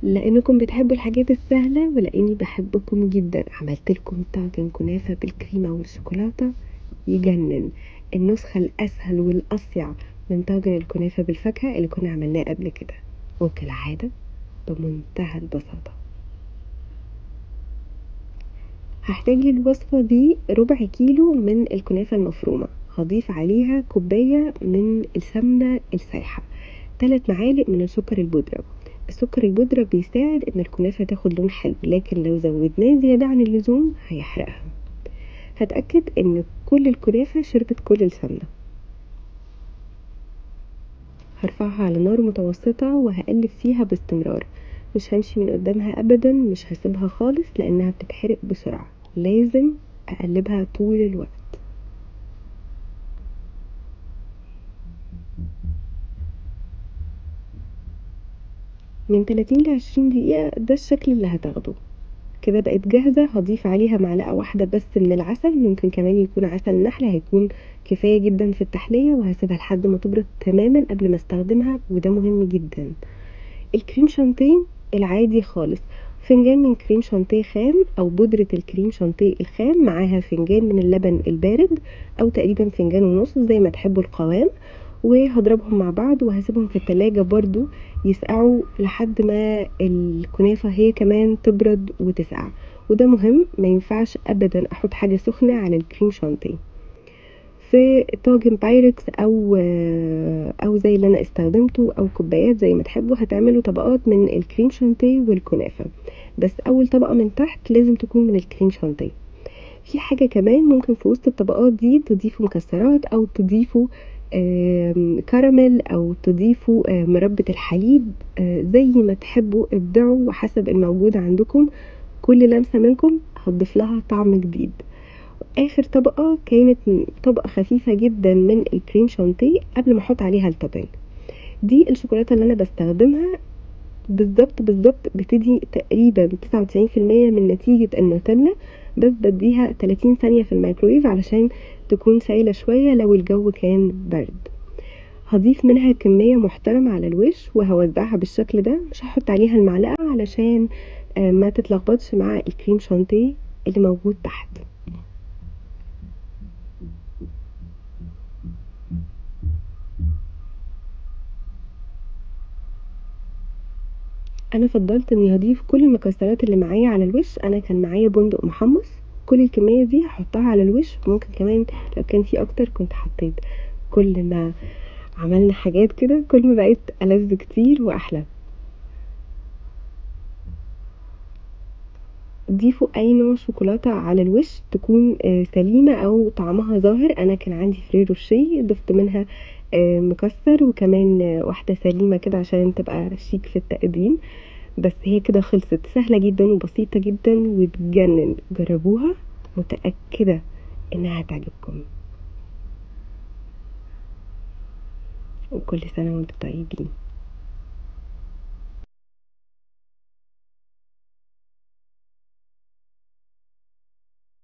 لانكم بتحبوا الحاجات السهله ولاني بحبكم جدا عملت لكم طاجن كنافه بالكريمه والشوكولاته يجنن. النسخه الاسهل والاصيع من طاجن الكنافه بالفاكهه اللي كنا عملناه قبل كده، وكالعاده بمنتهى البساطه. هحتاج للوصفه دي ربع كيلو من الكنافه المفرومه، هضيف عليها كوبايه من السمنه السايحه، 3 معالق من السكر البودرة. السكر البودرة بيساعد ان الكنافة تاخد لون حلو، لكن لو زودناه زيادة عن اللزوم هيحرقها. هتأكد ان كل الكنافة شربت كل السمنة. هرفعها على نار متوسطة وهقلب فيها باستمرار، مش همشي من قدامها ابدا، مش هسيبها خالص لانها بتتحرق بسرعة، لازم اقلبها طول الوقت. من 30 ل 20 دقيقة ده الشكل اللي هتاخده. كده بقت جاهزة، هضيف عليها معلقة واحدة بس من العسل، ممكن كمان يكون عسل نحل، هيكون كفاية جدا في التحلية، وهسيبها لحد ما تبرد تماما قبل ما استخدمها، وده مهم جدا. الكريم شانتيه العادي خالص، فنجان من كريم شانتيه خام او بودرة الكريم شانتيه الخام، معاها فنجان من اللبن البارد او تقريبا فنجان ونص زي ما تحبوا القوام، وهضربهم مع بعض وهسيبهم في التلاجة برضو يسقعوا لحد ما الكنافة هي كمان تبرد وتسقع. وده مهم، ما ينفعش ابدا احط حاجة سخنة على الكريم شانتيه. في طاجن بايركس او زي اللي انا استخدمته او كوبايات زي ما تحبوا، هتعملوا طبقات من الكريم شانتيه والكنافة، بس اول طبقة من تحت لازم تكون من الكريم شانتيه. في حاجة كمان ممكن في وسط الطبقات دي تضيفوا مكسرات او تضيفوا كراميل او تضيفوا مربى الحليب، زي ما تحبوا ابدعوا وحسب الموجود عندكم. كل لمسة منكم هتضيف لها طعم جديد. اخر طبقة كانت طبقة خفيفة جدا من الكريم شانتيه قبل ما احط عليها التوبينج. دي الشوكولاتة اللي انا بستخدمها بالظبط بتدي تقريبا 99% من نتيجة النوتيلا، بس بديها 30 ثانية في الميكرويف علشان تكون سايلة شوية لو الجو كان برد. هضيف منها كمية محترمة على الوش وهوزعها بالشكل ده، مش هحط عليها المعلقة علشان ما تتلخبطش مع الكريم شانتيه اللي موجود تحت. انا فضلت اني هضيف كل المكسرات اللي معايا على الوش، انا كان معايا بندق محمص، كل الكمية دي هحطها على الوش، ممكن كمان لو كان في اكتر كنت حطيت. كل ما عملنا حاجات كده كل ما بقيت ألذ كتير واحلى. ضيفوا اي نوع شوكولاتة على الوش تكون سليمة او طعمها ظاهر. انا كان عندي فريرو روشيه ضفت منها مكسر، وكمان واحدة سليمة كده عشان تبقى شيك في التقديم. بس هي كده خلصت، سهلة جدا وبسيطة جدا وتجنن، جربوها، متأكدة انها هتعجبكم. وكل سنة وانتم طيبين.